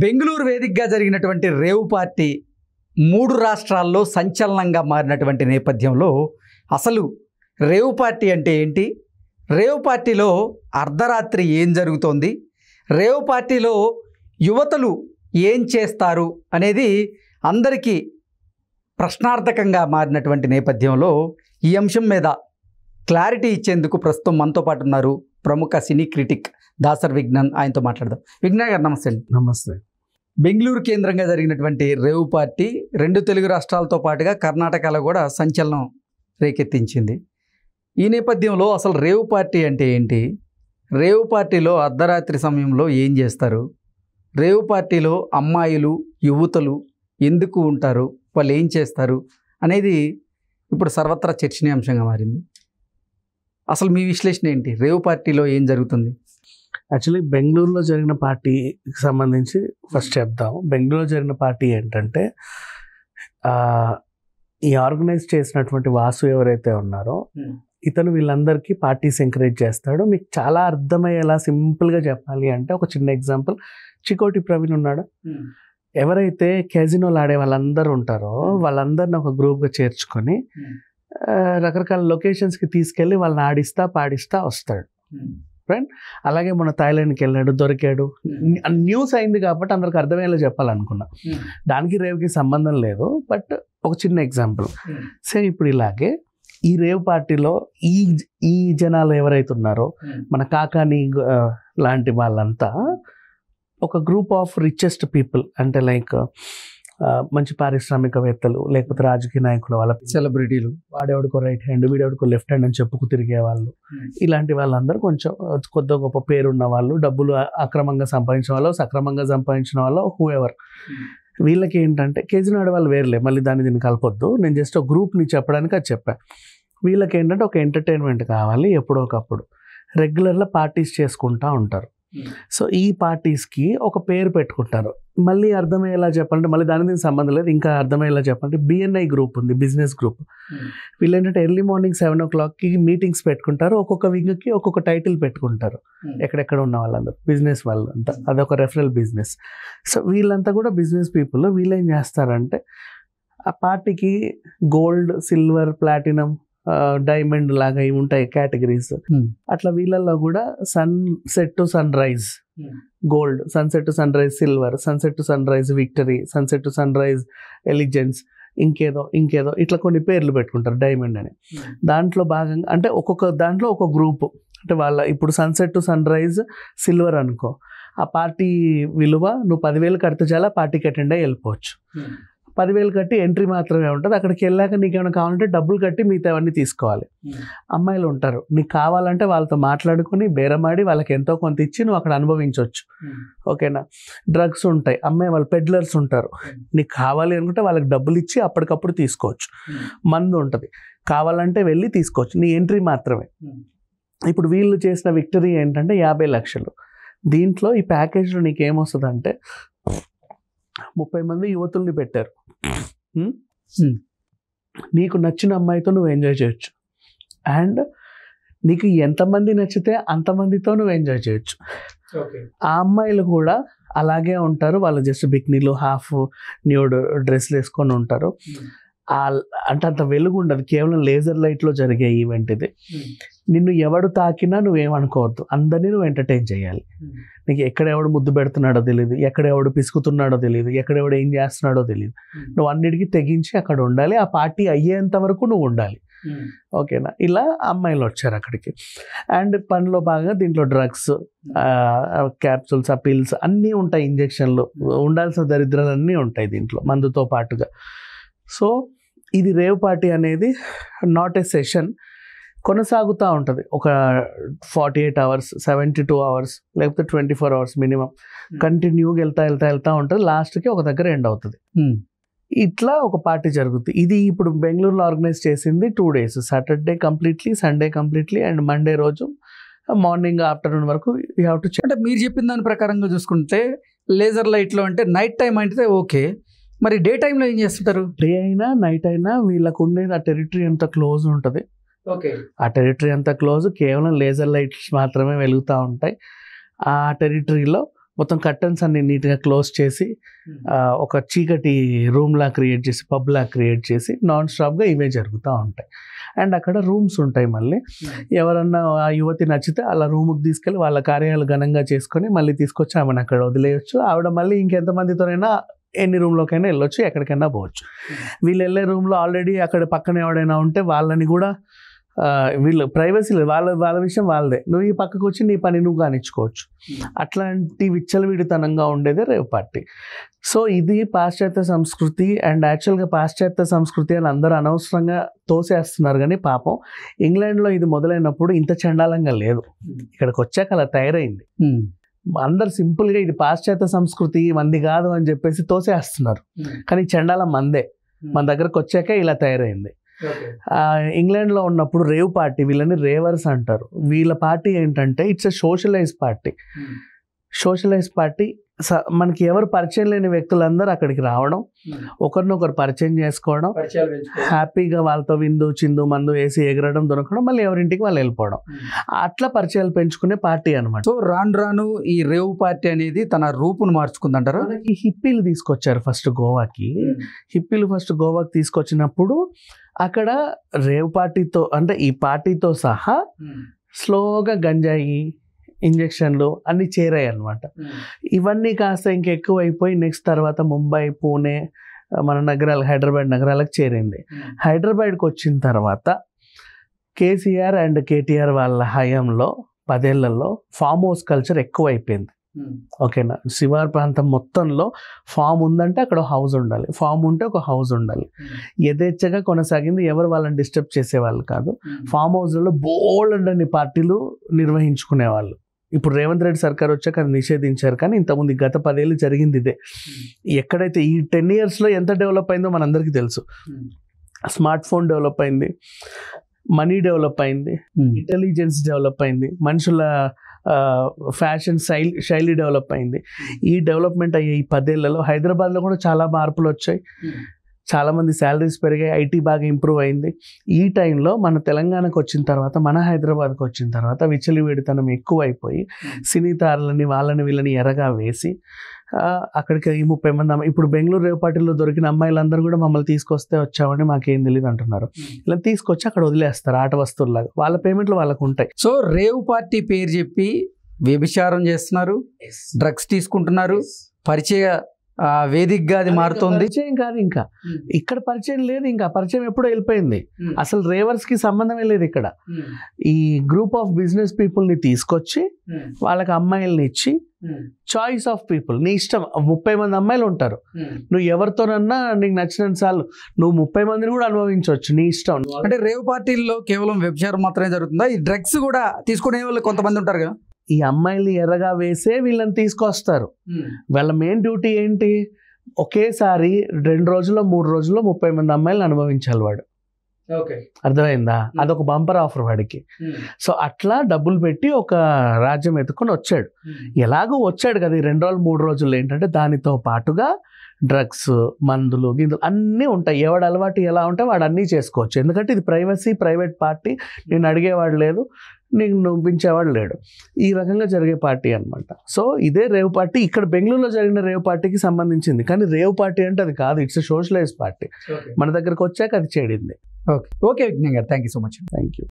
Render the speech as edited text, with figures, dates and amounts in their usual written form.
బెంగళూరు వేదికగా జరిగినటువంటి rave party 3 రాష్ట్రాల్లో సంచలనంగా మారినటువంటి నేపథ్యంలో అసలు రేవ్ పార్టీ అంటే ఏంటి, రేవ్ పార్టీలో అర్ధరాత్రి ఏం జరుగుతోంది, రేవ్ పార్టీలో యువతలు ఏం చేస్తారు అనేది అందరికీ ప్రశ్నార్థకంగా మారినటువంటి నేపథ్యంలో ఈ అంశం మీద క్లారిటీ ఇచ్చేందుకు ప్రస్తుతం మనతో పాటు ఉన్నారు ప్రముఖ సినీ క్రిటిక్ దాసర్ విజ్ఞాన్. ఆయనతో మాట్లాడదాం. విజ్ఞాన్ గారు నమస్తే అండి. నమస్తే. బెంగళూరు కేంద్రంగా జరిగినటువంటి రేవ్ పార్టీ 2 తెలుగు రాష్ట్రాలతో పాటుగా కర్ణాటకలో కూడా సంచలనం రేకెత్తించింది. ఈ నేపథ్యంలో అసలు రేవ్ పార్టీ అంటే ఏంటి, రేవ్ పార్టీలో అర్ధరాత్రి సమయంలో ఏం చేస్తారు, రేవ్ పార్టీలో అమ్మాయిలు యువతలు ఎందుకు ఉంటారు, వాళ్ళు ఏం చేస్తారు అనేది ఇప్పుడు సర్వత్రా చర్చనీయాంశంగా మారింది. అసలు మీ విశ్లేషణ ఏంటి, రేవ్ పార్టీలో ఏం జరుగుతుంది? యాక్చువల్లీ బెంగళూరులో జరిగిన పార్టీకి సంబంధించి ఫస్ట్ చెప్దాం. బెంగళూరులో జరిగిన పార్టీ ఏంటంటే ఈ ఆర్గనైజ్ చేసినటువంటి వాసు ఎవరైతే ఉన్నారో ఇతను వీళ్ళందరికీ పార్టీస్ ఎంకరేజ్ చేస్తాడు. మీకు చాలా అర్థమయ్యేలా సింపుల్గా చెప్పాలి అంటే ఒక చిన్న ఎగ్జాంపుల్, చికోటి ప్రవీణ్ ఉన్నాడు. ఎవరైతే క్యాజినోలు ఆడే వాళ్ళందరూ ఉంటారో వాళ్ళందరిని ఒక గ్రూప్గా చేర్చుకొని రకరకాల లొకేషన్స్కి తీసుకెళ్ళి వాళ్ళని ఆడిస్తా పాడిస్తా వస్తాడు. ఫ్రెండ్ అలాగే మన థాయిలాండ్కి వెళ్ళాడు, దొరికాడు. న్యూస్ అయింది కాబట్టి అందరికి అర్థమయ్యేలా చెప్పాలనుకున్నా. దానికి రేవ్కి సంబంధం లేదు, బట్ ఒక చిన్న ఎగ్జాంపుల్. సేమ్ ఇప్పుడు ఇలాగే ఈ రేవ్ పార్టీలో ఈ జనాలు ఎవరైతే ఉన్నారో మన కాకాని లాంటి వాళ్ళంతా ఒక గ్రూప్ ఆఫ్ రిచెస్ట్ పీపుల్, అంటే లైక్ మంచి పారిశ్రామికవేత్తలు లేకపోతే రాజకీయ నాయకులు, వాళ్ళ సెలబ్రిటీలు, వాడేవాడికో రైట్ హ్యాండ్ వీడేవాడికో లెఫ్ట్ హ్యాండ్ అని చెప్పుకు తిరిగే వాళ్ళు, ఇలాంటి వాళ్ళందరూ కొంచెం కొద్ది గొప్ప పేరున్న వాళ్ళు, డబ్బులు అక్రమంగా సంపాదించిన వాళ్ళు, సక్రమంగా సంపాదించిన వాళ్ళు, హూ ఎవర్. వీళ్ళకి ఏంటంటే కేజీలో ఆడే వాళ్ళు వేరులే, మళ్ళీ దీన్ని కలపొద్దు, నేను జస్ట్ ఒక గ్రూప్ని చెప్పడానికి అది చెప్పాను. వీళ్ళకి ఏంటంటే ఒక ఎంటర్టైన్మెంట్ కావాలి, ఎప్పుడో ఒకప్పుడు రెగ్యులర్గా పార్టీస్ చేసుకుంటూ ఉంటారు. సో ఈ పార్టీస్కి ఒక పేరు పెట్టుకుంటారు. మళ్ళీ అర్థమయ్యేలా చెప్పాలంటే, మళ్ళీ దీనికి సంబంధం లేదు, ఇంకా అర్థమయ్యేలా చెప్పాలంటే BNI గ్రూప్ ఉంది, బిజినెస్ గ్రూప్. వీళ్ళు ఏంటంటే ఎర్లీ మార్నింగ్ 7 o'clockకి మీటింగ్స్ పెట్టుకుంటారు. ఒక్కొక్క వింగ్కి ఒక్కొక్క టైటిల్ పెట్టుకుంటారు. ఎక్కడెక్కడ ఉన్న వాళ్ళందరూ బిజినెస్ వాళ్ళంతా, అదొక రెఫరల్ బిజినెస్. సో వీళ్ళంతా కూడా బిజినెస్ పీపుల్. వీళ్ళు ఏం చేస్తారంటే ఆ పార్టీకి గోల్డ్, సిల్వర్, ప్లాటినం, డైమండ్ లాగా ఇవి ఉంటాయి కేటగిరీస్. అట్లా వీళ్ళల్లో కూడా sunset to sunrise gold, sunset to sunrise silver, sunset to sunrise victory, sunset to sunrise elegance, ఇంకేదో ఇట్లా కొన్ని పేర్లు పెట్టుకుంటారు డైమండ్ అని. దాంట్లో భాగంగా అంటే ఒక్కొక్క దాంట్లో ఒక గ్రూప్, అంటే వాళ్ళ ఇప్పుడు sunset to sunrise silver అనుకో, ఆ పార్టీ విలువ నువ్వు 10,000 కడితే చాలా పార్టీకి అటెండ్ అయ్యి వెళ్ళిపోవచ్చు. 10,000 కట్టి ఎంట్రీ మాత్రమే ఉంటుంది. అక్కడికి వెళ్ళాక నీకు ఏమైనా కావాలంటే డబ్బులు కట్టి మిగతా అవన్నీ తీసుకోవాలి. అమ్మాయిలు ఉంటారు, నీకు కావాలంటే వాళ్ళతో మాట్లాడుకుని బేరమాడి వాళ్ళకి ఎంతో కొంత ఇచ్చి నువ్వు అక్కడ అనుభవించవచ్చు. ఓకేనా. డ్రగ్స్ ఉంటాయి, అమ్మాయి వాళ్ళు పెడ్లర్స్ ఉంటారు, నీకు కావాలి అనుకుంటే వాళ్ళకి డబ్బులు ఇచ్చి అప్పటికప్పుడు తీసుకోవచ్చు. మందు ఉంటుంది, కావాలంటే వెళ్ళి తీసుకోవచ్చు, నీ ఎంట్రీ మాత్రమే. ఇప్పుడు వీళ్ళు చేసిన విక్టరీ ఏంటంటే 50 లక్షలు. దీంట్లో ఈ ప్యాకేజ్లో నీకు ఏమొస్తుంది అంటే 30 మంది యువతుల్ని పెట్టారు. నీకు నచ్చిన అమ్మాయితో నువ్వు ఎంజాయ్ చేయొచ్చు, అండ్ నీకు ఎంతమంది నచ్చితే అంతమందితో నువ్వు ఎంజాయ్ చేయొచ్చు. ఆ అమ్మాయిలు కూడా అలాగే ఉంటారు, వాళ్ళు జస్ట్ బిక్నీలు, హాఫ్ న్యూడ్ డ్రెస్లు వేసుకొని ఉంటారు. అంటే అంత వెలుగు ఉండదు, కేవలం లేజర్ లైట్లో జరిగే ఈవెంట్ ఇది. నిన్ను ఎవడు తాకినా నువ్వేమనుకోవద్దు, అందరినీ నువ్వు ఎంటర్టైన్ చేయాలి. నీకు ఎక్కడెవడు ముద్దు పెడుతున్నాడో తెలియదు, ఎక్కడెవడు పిసుకుతున్నాడో తెలియదు, ఎక్కడెవడు ఏం చేస్తున్నాడో తెలియదు. నువ్వు అన్నిటికీ తెగించి అక్కడ ఉండాలి, ఆ పార్టీ అయ్యేంత వరకు నువ్వు ఉండాలి. ఓకేనా. ఇలా అమ్మాయిలు వచ్చారు అక్కడికి. అండ్ పనిలో భాగంగా దీంట్లో డ్రగ్స్, క్యాప్సూల్స్, పిల్స్ అన్నీ ఉంటాయి, ఇంజెక్షన్లు, ఉండాల్సిన దరిద్రాలన్నీ ఉంటాయి దీంట్లో మందుతో పాటుగా. సో ఇది రేవ్ పార్టీ అనేది నాట్ ఏ సెషన్, కొనసాగుతూ ఉంటుంది. ఒక 48 hours, 72 hours, లేకపోతే 24 hours మినిమం కంటిన్యూగా వెళ్తా ఉంటుంది. లాస్ట్కి ఒక దగ్గర ఎండ్ అవుతుంది. ఇట్లా ఒక పార్టీ జరుగుతుంది. ఇది ఇప్పుడు బెంగళూరులో ఆర్గనైజ్ చేసింది 2 days, Saturday completely, Sunday completely, and Monday రోజు మార్నింగ్ ఆఫ్టర్నూన్ వరకు యూ హ్యావ్ టు. అంటే మీరు చెప్పిన దాని ప్రకారంగా చూసుకుంటే లేజర్ లైట్లో అంటే నైట్ టైం అంటే ఓకే, మరి డే టైంలో ఏం చేస్తుంటారు? డే అయినా నైట్ అయినా వీళ్ళకు ఉండేది ఆ టెరిటరీ అంతా క్లోజ్ ఉంటుంది. ఆ టెరిటరీ అంతా క్లోజ్, కేవలం లేజర్ లైట్స్ మాత్రమే వెలుగుతూ ఉంటాయి. ఆ టెరిటరీలో మొత్తం కర్టన్స్ అన్ని నీట్గా క్లోజ్ చేసి ఒక చీకటి రూమ్లా క్రియేట్ చేసి పబ్లా క్రియేట్ చేసి నాన్ స్టాప్గా ఇవే జరుగుతూ ఉంటాయి. అండ్ అక్కడ రూమ్స్ ఉంటాయి. మళ్ళీ ఎవరన్నా ఆ యువతి నచ్చితే అలా రూమ్కి తీసుకెళ్ళి వాళ్ళ కార్యాలు ఘనంగా చేసుకొని మళ్ళీ తీసుకొచ్చి ఆమెను అక్కడ వదిలేయచ్చు. ఆవిడ మళ్ళీ ఇంకెంతమందితోనైనా ఎన్ని రూమ్లోకైనా వెళ్ళొచ్చు, ఎక్కడికైనా పోవచ్చు. వీళ్ళు వెళ్ళే రూమ్లో ఆల్రెడీ అక్కడ పక్కన ఎవడైనా ఉంటే వాళ్ళని కూడా వీళ్ళు ప్రైవసీ లేదు, వాళ్ళ విషయం వాళ్ళదే. నువ్వు ఈ పక్కకు వచ్చి నీ పని నువ్వు కానిచ్చుకోవచ్చు. అట్లాంటి విచ్చలవిడితనంగా ఉండేదే రేవ్ పార్టీ. సో ఇది పాశ్చాత్య సంస్కృతి. అండ్ యాక్చువల్గా పాశ్చాత్య సంస్కృతి అని అందరూ అనవసరంగా తోసేస్తున్నారు. కానీ పాపం ఇంగ్లాండ్లో ఇది మొదలైనప్పుడు ఇంత చండాలంగా లేదు. ఇక్కడికి వచ్చాక అలా తయారైంది. అందరు సింపుల్గా ఇది పాశ్చాత్య సంస్కృతి మంది కాదు అని చెప్పేసి తోసేస్తున్నారు. కానీ చండాలం మందే. మన దగ్గరకు వచ్చాక ఇలా తయారైంది. ఇంగ్లాండ్లో ఉన్నప్పుడు రేవ్ పార్టీ, వీళ్ళని రేవర్స్ అంటారు. వీళ్ళ పార్టీ ఏంటంటే it's a socialise party. Socialise party మనకి ఎవరు పరిచయం లేని వ్యక్తులందరూ అక్కడికి రావడం, ఒకరినొకరు పరిచయం చేసుకోవడం, హ్యాపీగా వాళ్ళతో విందు చిందు మందు వేసి ఎగరడం, దొరకడం, మళ్ళీ ఎవరింటికి వాళ్ళు వెళ్ళిపోవడం. అట్లా పరిచయాలు పెంచుకునే పార్టీ అనమాట. సో రాను రాను ఈ రేవ్ పార్టీ అనేది తన రూపును మార్చుకుందంటారు. మనకి హిప్పీలు తీసుకొచ్చారు ఫస్ట్ గోవాకి. హిప్పీలు ఫస్ట్ గోవాకి తీసుకొచ్చినప్పుడు అక్కడ రేవ్ పార్టీతో అంటే ఈ పార్టీతో సహా స్లోగా గంజాయి ఇంజక్షన్లు అన్నీ చేరాయి అన్నమాట. ఇవన్నీ కాస్త ఇంకెక్కువ అయిపోయి నెక్స్ట్ తర్వాత ముంబై, పూణే, మన నగరాలు, హైదరాబాద్ నగరాలకు చేరింది. హైదరాబాద్కి వచ్చిన తర్వాత కేసీఆర్ అండ్ కేటీఆర్ వాళ్ళ హయాంలో 10 ఏళ్లలో ఫామ్ హౌస్ కల్చర్ ఎక్కువ అయిపోయింది. ఓకేనా, శివార్ ప్రాంతం మొత్తంలో ఫామ్ ఉందంటే అక్కడ హౌస్ ఉండాలి, ఫామ్ ఉంటే ఒక హౌస్ ఉండాలి. యథేచ్ఛగా కొనసాగింది. ఎవరు వాళ్ళని డిస్టర్బ్ చేసేవాళ్ళు కాదు. ఫామ్ హౌస్లలో బోల్డ్ అన్ని పార్టీలు నిర్వహించుకునేవాళ్ళు. ఇప్పుడు రేవంత్ రెడ్డి సర్కార్ వచ్చాక అది నిషేధించారు. కానీ ఇంతకుముందు గత 10 ఏళ్ళు జరిగింది ఇదే. ఎక్కడైతే ఈ 10 yearsలో ఎంత డెవలప్ అయిందో మనందరికీ తెలుసు. స్మార్ట్ ఫోన్ డెవలప్ అయింది, మనీ డెవలప్ అయింది, ఇంటెలిజెన్స్ డెవలప్ అయింది, మనుషుల ఫ్యాషన్ శైలి డెవలప్ అయింది. ఈ డెవలప్మెంట్ అయ్యే ఈ 10 ఏళ్లలో హైదరాబాద్లో కూడా చాలా మార్పులు వచ్చాయి. చాలామంది శాలరీస్ పెరిగాయి, ఐటీ బాగా ఇంప్రూవ్ అయింది. ఈ టైంలో మన తెలంగాణకు వచ్చిన తర్వాత, మన హైదరాబాద్కి వచ్చిన తర్వాత విచ్చలవిడితనం ఎక్కువ అయిపోయి సినీ తారలని వాళ్ళని వీళ్ళని ఎరగా వేసి అక్కడికి ఈ 30 మంది ఇప్పుడు బెంగళూరు రేవ్ పార్టీలో దొరికిన అమ్మాయిలందరూ కూడా మమ్మల్ని తీసుకొస్తే వచ్చామని మాకేం తెలియదు అంటున్నారు. ఇలా తీసుకొచ్చి అక్కడ వదిలేస్తారు ఆట వస్తువులాగా. వాళ్ళ పేమెంట్లు వాళ్ళకు ఉంటాయి. సో రేవ్ పార్టీ పేరు చెప్పి వ్యభిచారం చేస్తున్నారు, డ్రగ్స్ తీసుకుంటున్నారు, పరిచయ వేదికగా అది మారుతుంది. పరిచయం కాదు, ఇంకా ఇక్కడ పరిచయం లేదు. ఇంకా పరిచయం ఎప్పుడో వెళ్ళిపోయింది. అసలు రేవర్స్ కి సంబంధమే లేదు. ఇక్కడ ఈ గ్రూప్ ఆఫ్ బిజినెస్ పీపుల్ ని తీసుకొచ్చి వాళ్ళకి అమ్మాయిల్ని ఇచ్చి చాయిస్ ఆఫ్ పీపుల్, నీ ఇష్టం. 30 మంది అమ్మాయిలు ఉంటారు, నువ్వు ఎవరితోనన్నా నీకు నచ్చినంత సార్లు నువ్వు 30 మందిని కూడా అనుభవించవచ్చు, నీ ఇష్టం. అంటే రేవ్ పార్టీల్లో కేవలం వ్యభిచారం మాత్రమే జరుగుతుందా? ఈ డ్రగ్స్ కూడా తీసుకునే వాళ్ళు కొంతమంది ఉంటారు కదా. ఈ అమ్మాయిల్ని ఎర్రగా వేసే వీళ్ళని తీసుకొస్తారు. వాళ్ళ మెయిన్ డ్యూటీ ఏంటి? ఒకేసారి 2 రోజుల్లో 3 రోజుల్లో 30 మంది అమ్మాయిలను అనుభవించాలి వాడు. అర్థమైందా? అదొక బంపర్ ఆఫర్ వాడికి. సో అట్లా డబ్బులు పెట్టి ఒక రాజ్యం ఎత్తుకొని వచ్చాడు. ఎలాగో వచ్చాడు కదా, ఈ 2 రోజులు 3 రోజులు ఏంటంటే దానితో పాటుగా డ్రగ్స్, మందులు, గిందులు అన్నీ ఉంటాయి. ఎవడు అలవాటు ఎలా ఉంటే వాడు అన్నీ చేసుకోవచ్చు. ఎందుకంటే ఇది ప్రైవేట్ పార్టీ. నేను అడిగేవాడు లేదు, నీకు నొప్పించేవాడు లేడు. ఈ రకంగా జరిగే పార్టీ అనమాట. సో ఇదే రేవ్ పార్టీ. ఇక్కడ బెంగళూరులో జరిగిన రేవ్ పార్టీకి సంబంధించింది. కానీ రేవ్ పార్టీ అంటే అది కాదు, ఇట్స్ సోషలైజ్ పార్టీ. మన దగ్గరకు వచ్చాక అది చేడింది. ఓకే విజ్ఞాన్ గారు, thank you so much. Thank you.